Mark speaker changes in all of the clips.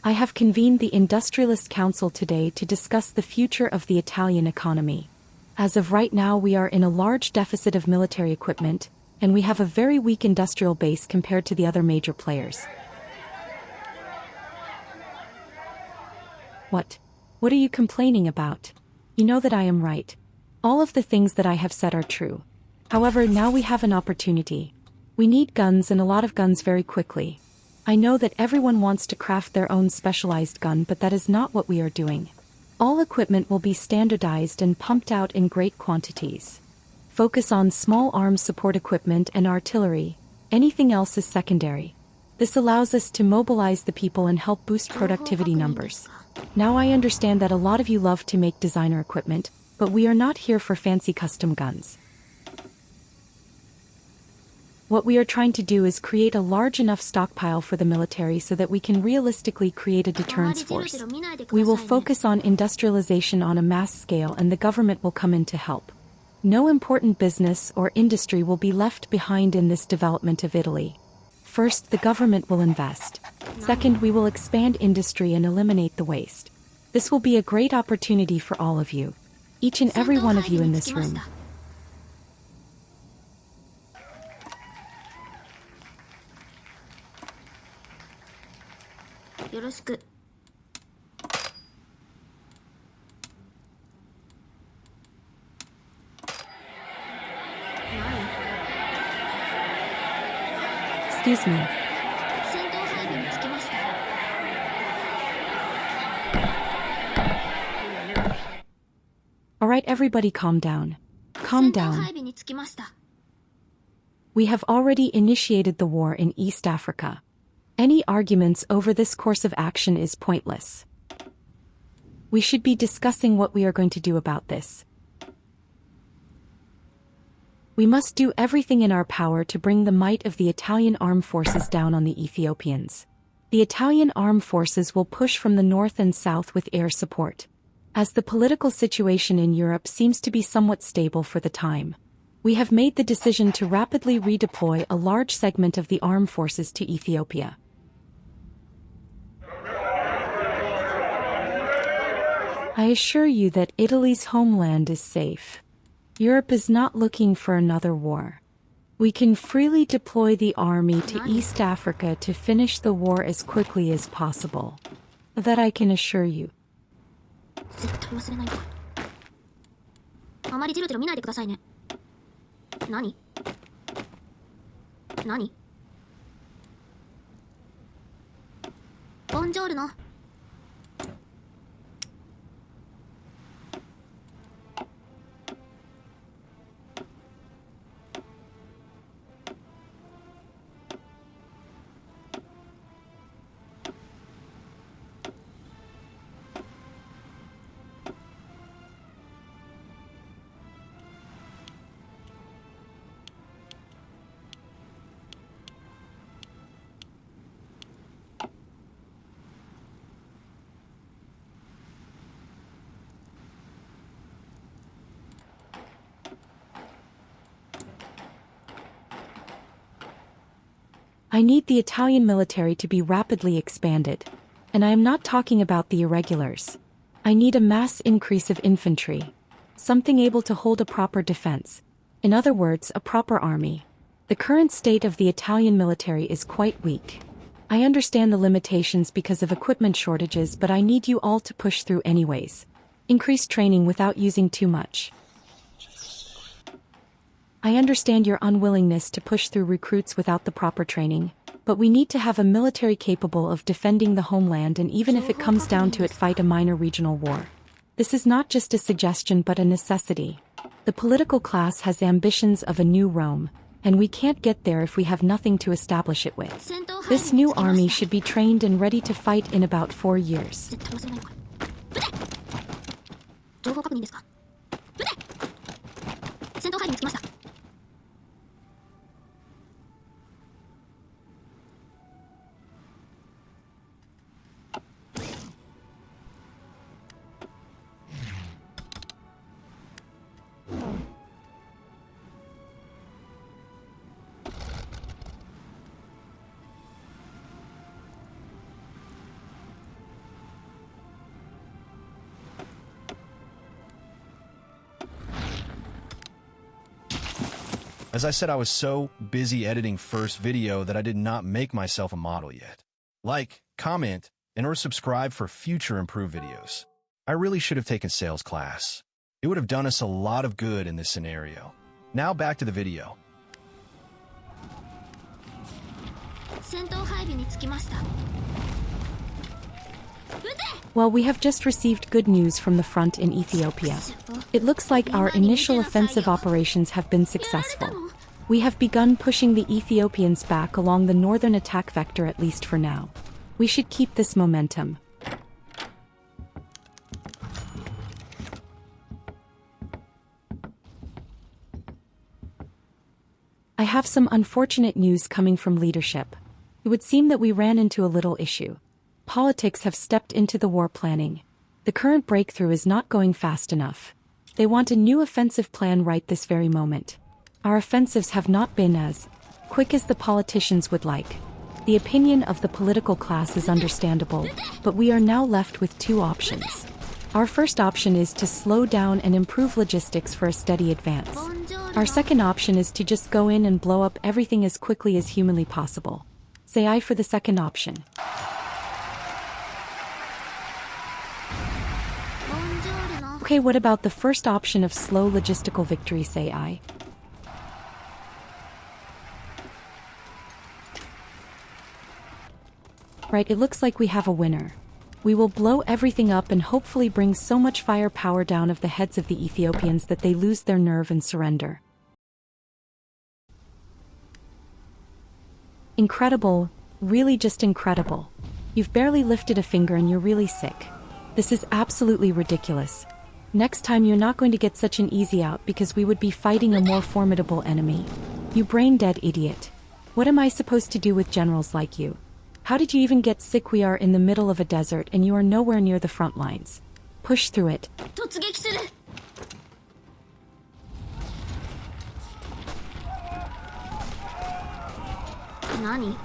Speaker 1: I have convened the Industrialist Council today to discuss the future of the Italian economy. As of right now, we are in a large deficit of military equipment, and we have a very weak industrial base compared to the other major players. What? What are you complaining about? You know that I am right. All of the things that I have said are true. However, now we have an opportunity. We need guns, and a lot of guns, very quickly. I know that everyone wants to craft their own specialized gun, but that is not what we are doing. All equipment will be standardized and pumped out in great quantities. Focus on small arms support equipment and artillery. Anything else is secondary. This allows us to mobilize the people and help boost productivity numbers. Now I understand that a lot of you love to make designer equipment, but we are not here for fancy custom guns. What we are trying to do is create a large enough stockpile for the military so that we can realistically create a deterrence force. We will focus on industrialization on a mass scale, and the government will come in to help. No important business or industry will be left behind in this development of Italy. First, the government will invest. Second, we will expand industry and eliminate the waste. This will be a great opportunity for all of you. Each and every one of you in this room. Excuse me. Alright, everybody, calm down. Calm down. We have already initiated the war in East Africa. Any arguments over this course of action is pointless. We should be discussing what we are going to do about this. We must do everything in our power to bring the might of the Italian armed forces down on the Ethiopians. The Italian armed forces will push from the north and south with air support. As the political situation in Europe seems to be somewhat stable for the time, we have made the decision to rapidly redeploy a large segment of the armed forces to Ethiopia. I assure you that Italy's homeland is safe. Europe is not looking for another war. We can freely deploy the army to East Africa to finish the war as quickly as possible. That I can assure you.
Speaker 2: 絶対忘れないから。あまりジロジロ見ないでくださいね。何？何？ボンジョールノ。
Speaker 1: I need the Italian military to be rapidly expanded. And I am not talking about the irregulars. I need a mass increase of infantry. Something able to hold a proper defense. In other words, a proper army. The current state of the Italian military is quite weak. I understand the limitations because of equipment shortages, but I need you all to push through anyways. Increase training without using too much. I understand your unwillingness to push through recruits without the proper training, but we need to have a military capable of defending the homeland, and even if it comes down to it, fight a minor regional war. This is not just a suggestion but a necessity. The political class has ambitions of a new Rome, and we can't get there if we have nothing to establish it with. This new army should be trained and ready to fight in about 4 years.
Speaker 2: 情報確認ですか？撃て！戦闘配備につきました。
Speaker 3: As I said, I was so busy editing first video that I did not make myself a model yet. Like, comment, and or subscribe for future improved videos. I really should have taken sales class. It would have done us a lot of good in this scenario. Now back to the video.
Speaker 2: 戦闘配備につきました。
Speaker 1: Well, we have just received good news from the front in Ethiopia. It looks like our initial offensive operations have been successful. We have begun pushing the Ethiopians back along the northern attack vector, at least for now. We should keep this momentum. I have some unfortunate news coming from leadership. It would seem that we ran into a little issue. Politics have stepped into the war planning. The current breakthrough is not going fast enough. They want a new offensive plan right this very moment. Our offensives have not been as quick as the politicians would like. The opinion of the political class is understandable, but we are now left with two options. Our first option is to slow down and improve logistics for a steady advance. Our second option is to just go in and blow up everything as quickly as humanly possible. Say aye for the second option. Okay, what about the first option of slow logistical victory? Say aye. Right, it looks like we have a winner. We will blow everything up and hopefully bring so much firepower down of the heads of the Ethiopians that they lose their nerve and surrender. Incredible, really just incredible. You've barely lifted a finger and you're really sick. This is absolutely ridiculous. Next time you're not going to get such an easy out because we would be fighting a more formidable enemy. You brain-dead idiot. What am I supposed to do with generals like you? How did you even get sick? We are in the middle of a desert and you are nowhere near the front lines. Push through it.
Speaker 2: Nani?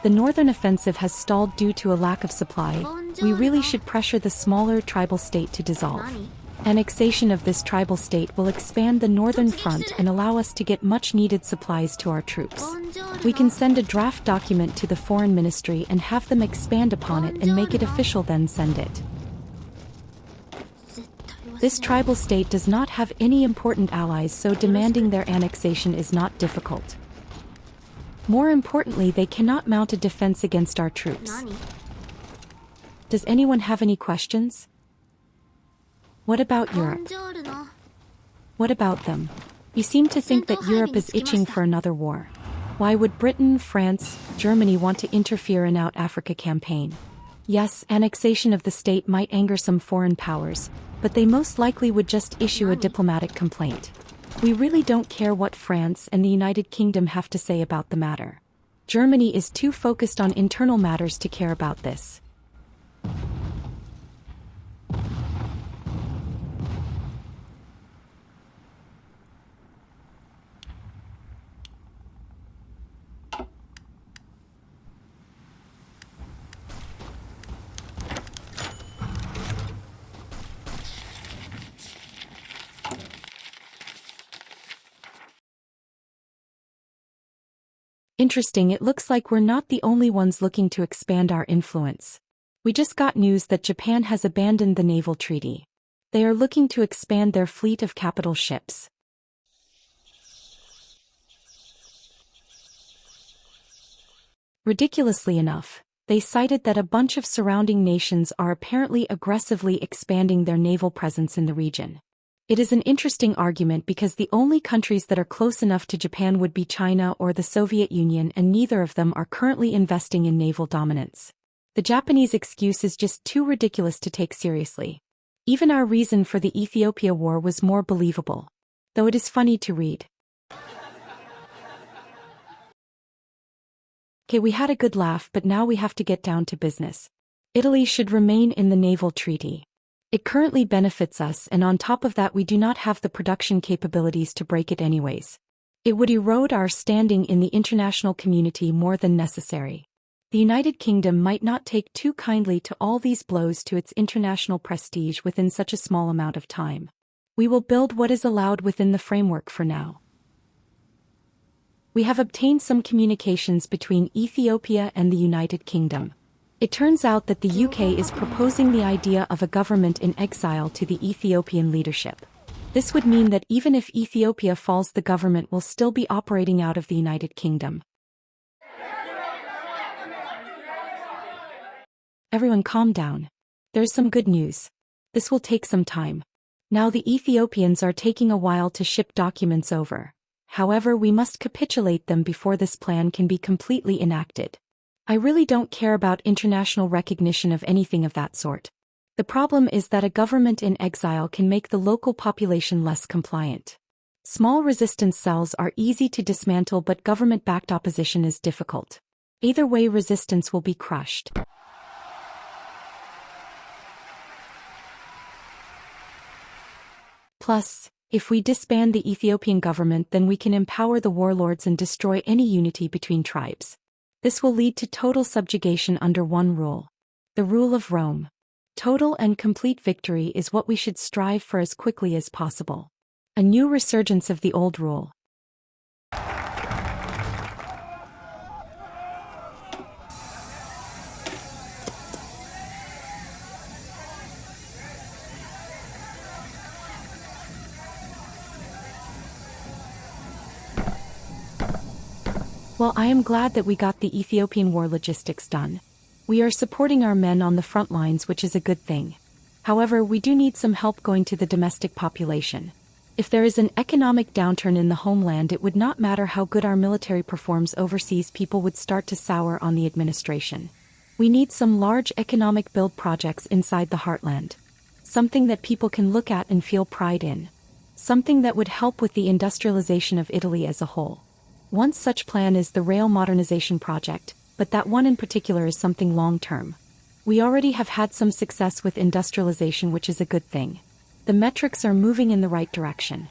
Speaker 1: The northern offensive has stalled due to a lack of supply. We really should pressure the smaller tribal state to dissolve. Annexation of this tribal state will expand the northern front and allow us to get much-needed supplies to our troops. We can send a draft document to the foreign ministry and have them expand upon it and make it official, then send it. This tribal state does not have any important allies, so demanding their annexation is not difficult. More importantly, they cannot mount a defense against our troops. Does anyone have any questions? What about Europe? What about them? You seem to think that Europe is itching for another war. Why would Britain, France, Germany want to interfere in our Africa campaign? Yes, annexation of the state might anger some foreign powers, but they most likely would just issue a diplomatic complaint. We really don't care what France and the United Kingdom have to say about the matter. Germany is too focused on internal matters to care about this. Interesting, it looks like we're not the only ones looking to expand our influence. We just got news that Japan has abandoned the naval treaty. They are looking to expand their fleet of capital ships. Ridiculously enough, they cited that a bunch of surrounding nations are apparently aggressively expanding their naval presence in the region. It is an interesting argument because the only countries that are close enough to Japan would be China or the Soviet Union, and neither of them are currently investing in naval dominance. The Japanese excuse is just too ridiculous to take seriously. Even our reason for the Ethiopia war was more believable. Though it is funny to read. Okay, we had a good laugh, but now we have to get down to business. Italy should remain in the naval treaty. It currently benefits us, and on top of that we do not have the production capabilities to break it anyways. It would erode our standing in the international community more than necessary. The United Kingdom might not take too kindly to all these blows to its international prestige within such a small amount of time. We will build what is allowed within the framework for now. We have obtained some communications between Ethiopia and the United Kingdom. It turns out that the UK is proposing the idea of a government in exile to the Ethiopian leadership. This would mean that even if Ethiopia falls, the government will still be operating out of the United Kingdom. Everyone calm down. There's some good news. This will take some time. Now the Ethiopians are taking a while to ship documents over. However, we must capitulate them before this plan can be completely enacted. I really don't care about international recognition of anything of that sort. The problem is that a government in exile can make the local population less compliant. Small resistance cells are easy to dismantle, but government-backed opposition is difficult. Either way, resistance will be crushed. Plus, if we disband the Ethiopian government, then we can empower the warlords and destroy any unity between tribes. This will lead to total subjugation under one rule. The rule of Rome. Total and complete victory is what we should strive for as quickly as possible. A new resurgence of the old rule. Well, I am glad that we got the Ethiopian war logistics done. We are supporting our men on the front lines, which is a good thing. However, we do need some help going to the domestic population. If there is an economic downturn in the homeland, it would not matter how good our military performs overseas, people would start to sour on the administration. We need some large economic build projects inside the heartland. Something that people can look at and feel pride in. Something that would help with the industrialization of Italy as a whole. One such plan is the rail modernization project, but that one in particular is something long-term. We already have had some success with industrialization, which is a good thing. The metrics are moving in the right direction.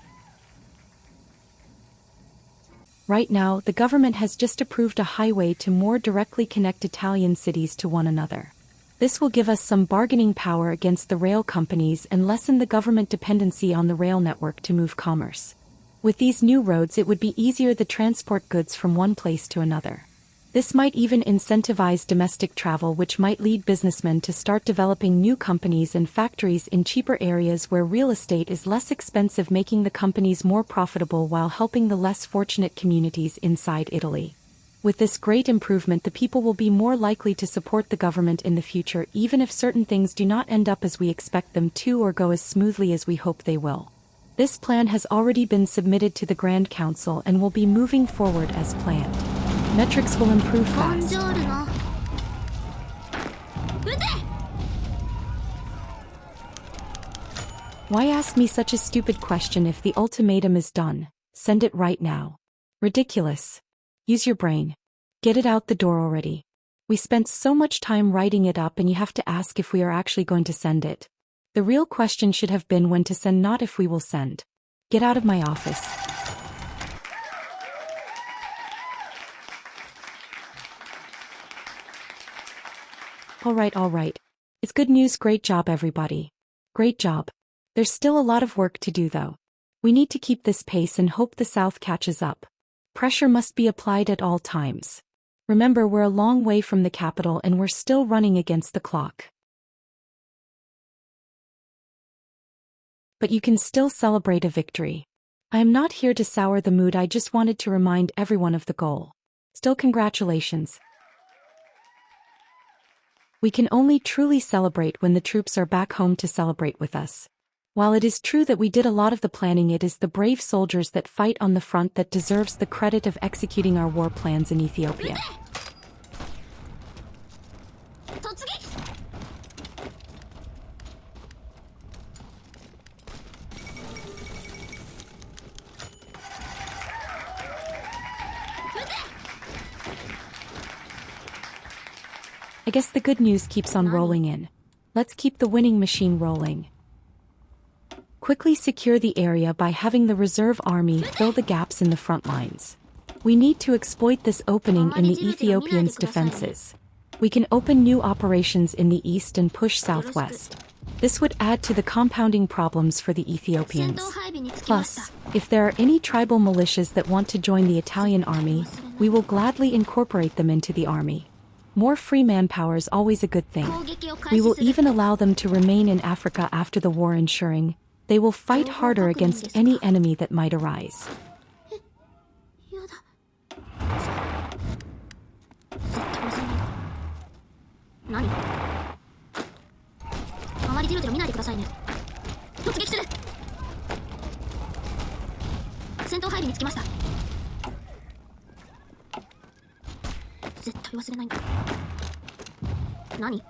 Speaker 1: Right now, the government has just approved a highway to more directly connect Italian cities to one another. This will give us some bargaining power against the rail companies and lessen the government dependency on the rail network to move commerce. With these new roads, it would be easier to transport goods from one place to another. This might even incentivize domestic travel, which might lead businessmen to start developing new companies and factories in cheaper areas where real estate is less expensive, making the companies more profitable while helping the less fortunate communities inside Italy. With this great improvement, the people will be more likely to support the government in the future, even if certain things do not end up as we expect them to or go as smoothly as we hope they will. This plan has already been submitted to the Grand Council and will be moving forward as planned. Metrics will improve fast. Why ask me such a stupid question if the ultimatum is done? Send it right now. Ridiculous. Use your brain. Get it out the door already. We spent so much time writing it up and you have to ask if we are actually going to send it. The real question should have been when to send, not if we will send. Get out of my office. All right. It's good news. Great job, everybody. Great job. There's still a lot of work to do, though. We need to keep this pace and hope the South catches up. Pressure must be applied at all times. Remember, we're a long way from the capital and we're still running against the clock. But you can still celebrate a victory. I am not here to sour the mood, I just wanted to remind everyone of the goal. Still, congratulations. We can only truly celebrate when the troops are back home to celebrate with us. While it is true that we did a lot of the planning, it is the brave soldiers that fight on the front that deserves the credit of executing our war plans in Ethiopia. I guess the good news keeps on rolling in. Let's keep the winning machine rolling. Quickly secure the area by having the reserve army fill the gaps in the front lines. We need to exploit this opening in the Ethiopians' defenses. We can open new operations in the east and push southwest. This would add to the compounding problems for the
Speaker 2: 戦
Speaker 1: Ethiopians.
Speaker 2: 闘配備につきました
Speaker 1: Plus, if there are any tribal militias that want to join the Italian army, we will gladly incorporate them into the army. More free manpower is always a good thing.
Speaker 2: 攻撃を
Speaker 1: We
Speaker 2: 開始
Speaker 1: will
Speaker 2: する
Speaker 1: even allow them to remain in Africa after the war, ensuring they will fight harder against any enemy that might arise.
Speaker 2: やだ絶対忘れない何あまりジロジロ見ないでくださいね突撃する戦闘配備につきました絶対忘れないんだ何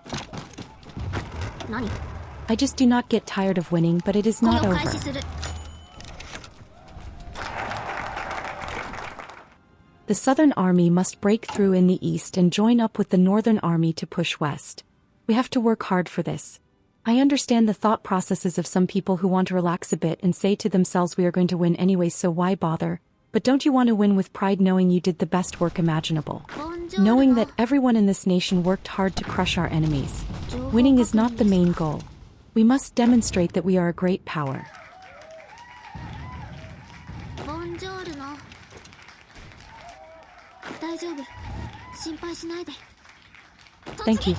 Speaker 1: I just do not get tired of winning, but it is
Speaker 2: 攻
Speaker 1: not
Speaker 2: 撃を
Speaker 1: over.
Speaker 2: 開始する
Speaker 1: The Southern Army must break through in the east and join up with the Northern Army to push west. We have to work hard for this. I understand the thought processes of some people who want to relax a bit and say to themselves we are going to win anyway, so why bother? But don't you want to win with pride knowing you did the best work imaginable? Knowing that everyone in this nation worked hard to crush our enemies. Winning is not the main goal. We must demonstrate that we are a great power.
Speaker 2: ボンジョールの大丈夫心配しないで
Speaker 1: Thank you.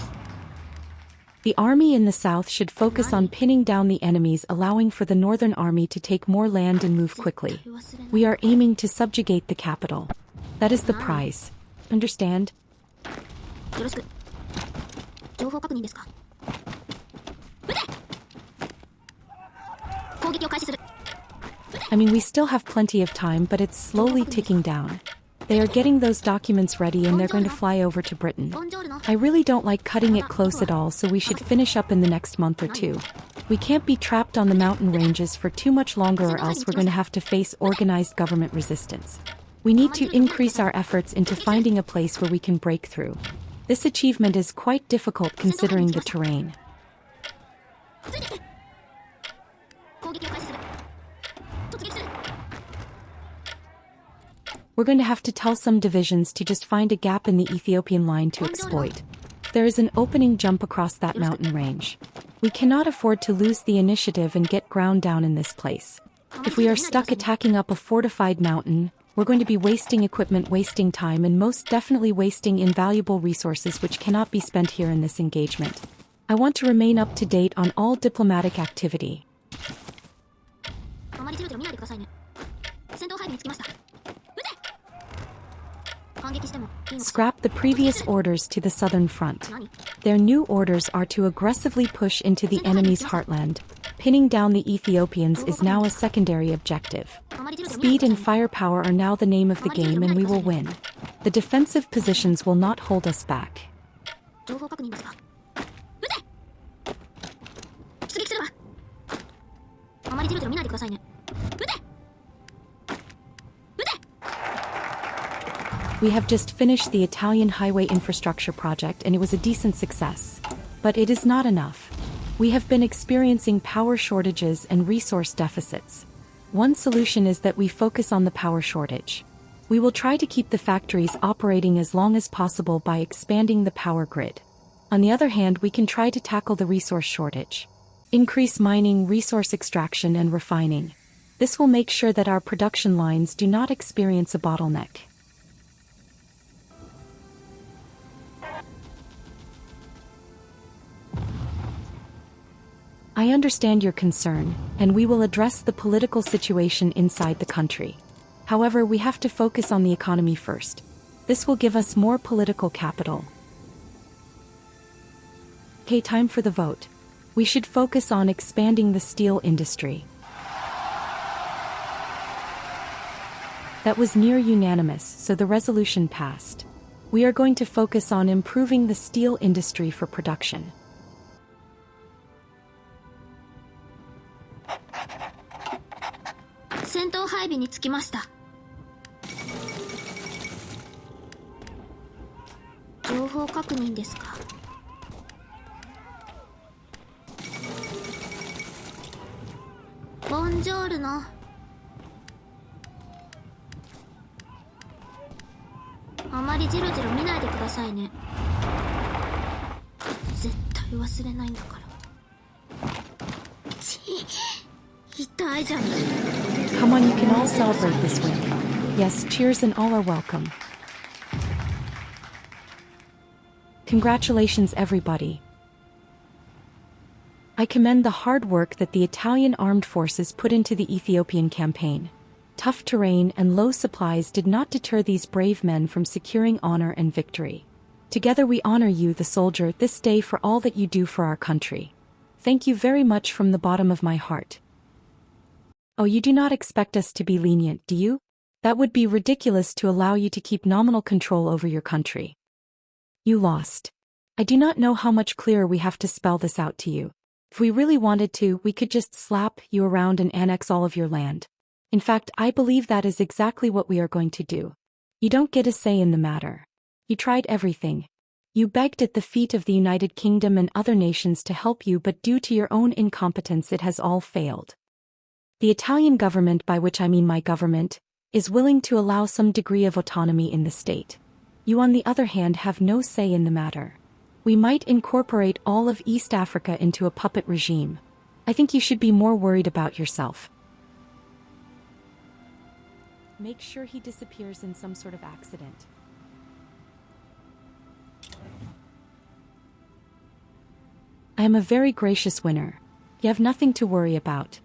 Speaker 1: The army in the south should focus on pinning down the enemies, allowing for the northern army to take more land and move quickly. We are aiming to subjugate the capital. That is the prize. Understand?
Speaker 2: よろしく情報確認ですか撃て攻撃を開始する
Speaker 1: I mean, we still have plenty of time, but it's slowly ticking down. They are getting those documents ready and they're going to fly over to Britain.
Speaker 2: ボンジョールの
Speaker 1: I really don't like cutting it close at all, so we should finish up in the next month or two. We can't be trapped on the mountain ranges for too much longer, or else we're going to have to face organized government resistance. We need to increase our efforts into finding a place where we can break through. This achievement is quite difficult considering the terrain.
Speaker 2: ついてきて攻撃を開始する突撃する
Speaker 1: We're going to have to tell some divisions to just find a gap in the Ethiopian line to exploit. There is an opening jump across that mountain range. We cannot afford to lose the initiative and get ground down in this place. If we are stuck attacking up a fortified mountain, we're going to be wasting equipment, wasting time, and most definitely wasting invaluable resources which cannot be spent here in this engagement. I want to remain up to date on all diplomatic activity.
Speaker 2: あまりジロジロ見ないでくださいね戦闘配備につきました撃て反撃してもいいのか
Speaker 1: Scrap the previous orders to the southern front.
Speaker 2: 何
Speaker 1: Their new orders are to aggressively push into the enemy's heartland. Pinning down the Ethiopians is now a secondary objective.
Speaker 2: あまりジロジロ見ない
Speaker 1: Speed
Speaker 2: でく
Speaker 1: and
Speaker 2: ださいね
Speaker 1: firepower are now the name of the game, and we will win. The defensive positions will not hold us back.
Speaker 2: 情報確認ですか撃て出撃するわあまりジロジロ見ないでくださいね撃て撃て
Speaker 1: We have just finished the Italian highway infrastructure project, and it was a decent success. But it is not enough. We have been experiencing power shortages and resource deficits. One solution is that we focus on the power shortage. We will try to keep the factories operating as long as possible by expanding the power grid. On the other hand, we can try to tackle the resource shortage. Increase mining, resource extraction, and refining. This will make sure that our production lines do not experience a bottleneck. I understand your concern, and we will address the political situation inside the country. However, we have to focus on the economy first. This will give us more political capital. Okay, time for the vote. We should focus on expanding the steel industry. That was near unanimous, so the resolution passed. We are going to focus on improving the steel industry for production.
Speaker 2: 「戦闘配備につきました」情報確認ですかボンジョールのあまりジロジロ見ないでくださいね絶対忘れないんだからち痛いじゃん。
Speaker 1: Come on, you can all celebrate this win. Yes, cheers and all are welcome. Congratulations, everybody. I commend the hard work that the Italian armed forces put into the Ethiopian campaign. Tough terrain and low supplies did not deter these brave men from securing honor and victory. Together we honor you, the soldier, this day for all that you do for our country. Thank you very much from the bottom of my heart. Oh, you do not expect us to be lenient, do you? That would be ridiculous to allow you to keep nominal control over your country. You lost. I do not know how much clearer we have to spell this out to you. If we really wanted to, we could just slap you around and annex all of your land. In fact, I believe that is exactly what we are going to do. You don't get a say in the matter. You tried everything. You begged at the feet of the United Kingdom and other nations to help you, but due to your own incompetence it has all failed. The Italian government, by which I mean my government, is willing to allow some degree of autonomy in the state. You, on the other hand, have no say in the matter. We might incorporate all of East Africa into a puppet regime. I think you should be more worried about yourself. Make sure he disappears in some sort of accident. I am a very gracious winner. You have nothing to worry about.